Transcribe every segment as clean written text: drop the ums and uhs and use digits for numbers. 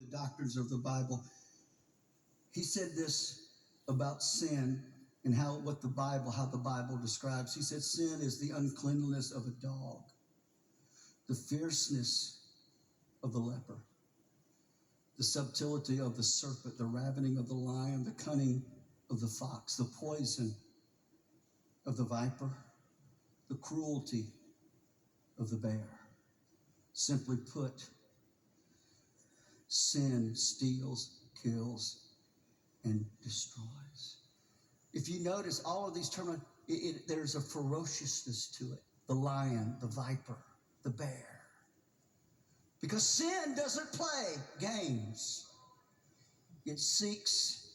the doctrines of the Bible, he said this about sin and how the Bible describes. He said, sin is the uncleanliness of a dog, the fierceness of the leper, the subtlety of the serpent, the ravening of the lion, the cunning of the fox, the poison of the viper, the cruelty of the bear. Simply put, sin steals, kills, and destroys. If you notice all of these terms, there's a ferociousness to it. The lion, the viper, the bear. Because sin doesn't play games. It seeks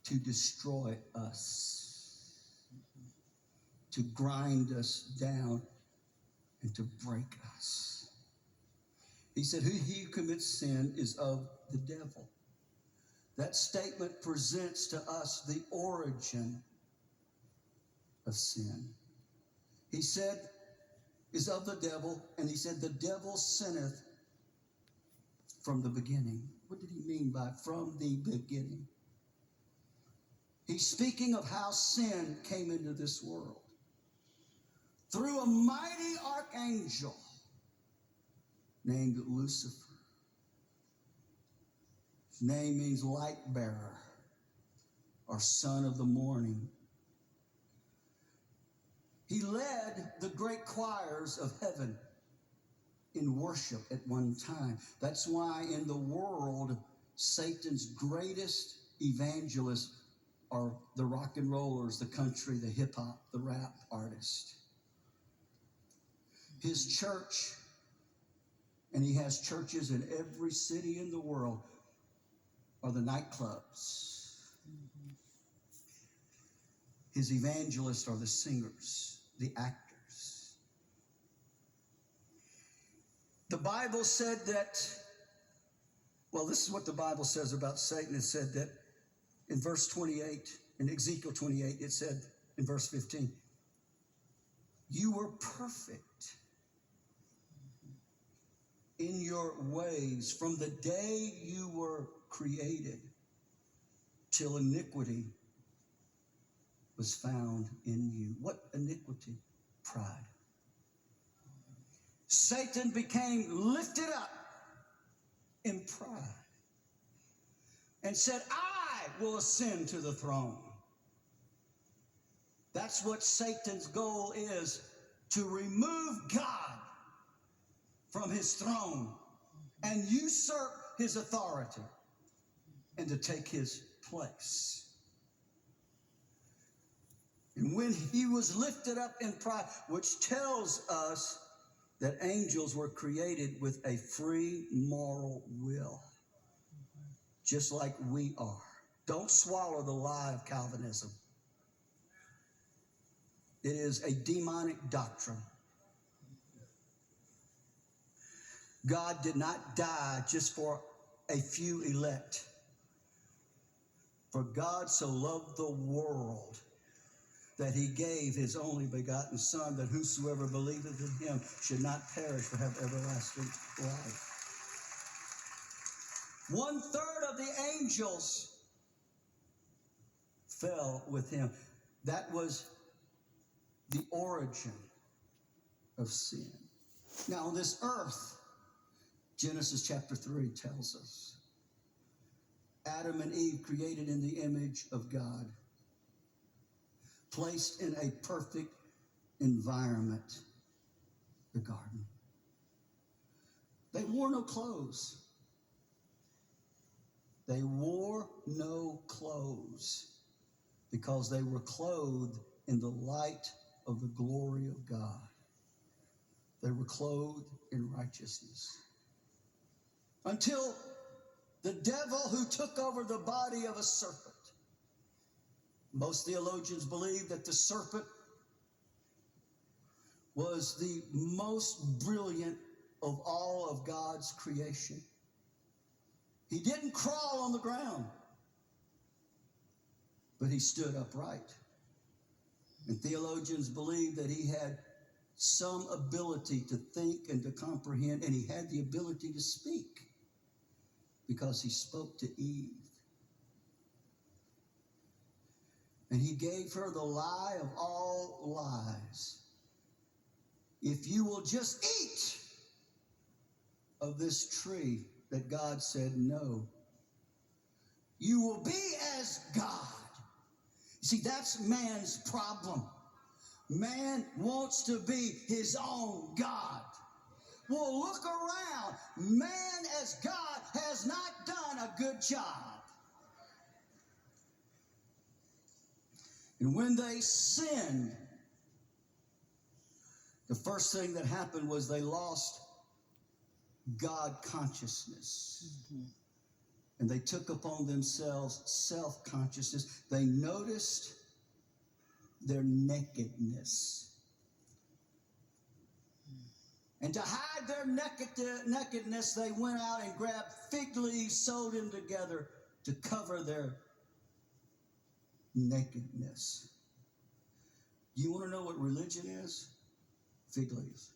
to destroy us, to grind us down, and to break us. He said, he who commits sin is of the devil. That statement presents to us the origin of sin. He said, is of the devil, and he said, the devil sinneth from the beginning. What did he mean by from the beginning? He's speaking of how sin came into this world. Through a mighty archangel named Lucifer. His name means light bearer or son of the morning. He led the great choirs of heaven in worship at one time. That's why in the world, Satan's greatest evangelists are the rock and rollers, the country, the hip hop, the rap artist. His church, and he has churches in every city in the world, are the nightclubs. His evangelists are the singers, the actors. The Bible said that, well, this is what the Bible says about Satan. It said that in verse 28, in Ezekiel 28, it said in verse 15, you were perfect in your ways from the day you were created till iniquity was found in you. What iniquity? Pride. Satan became lifted up in pride and said, I will ascend to the throne. That's what Satan's goal is, to remove God from his throne and usurp his authority and to take his place. And when he was lifted up in pride, which tells us that angels were created with a free moral will, just like we are. Don't swallow the lie of Calvinism. It is a demonic doctrine. God did not die just for a few elect. For God so loved the world that he gave his only begotten Son, that whosoever believeth in him should not perish but have everlasting life. 1/3 of the angels fell with him. That was the origin of sin. Now on this earth, Genesis chapter 3 tells us, Adam and Eve, created in the image of God, placed in a perfect environment, the garden. They wore no clothes. They wore no clothes because they were clothed in the light of the glory of God. They were clothed in righteousness. Until the devil who took over the body of a serpent. Most theologians believe that the serpent was the most brilliant of all of God's creation. He didn't crawl on the ground, but he stood upright. And theologians believe that he had some ability to think and to comprehend, and he had the ability to speak. because he spoke to Eve. And he gave her the lie of all lies. If you will just eat of this tree that God said no, you will be as God. You see, that's man's problem. Man wants to be his own God. Well, look around. Man as God has not done a good job. And when they sinned, the first thing that happened was they lost God consciousness. Mm-hmm. And they took upon themselves self-consciousness. They noticed their nakedness. And to hide their nakedness, they went out and grabbed fig leaves, sewed them together to cover their nakedness. You want to know what religion is? Fig leaves.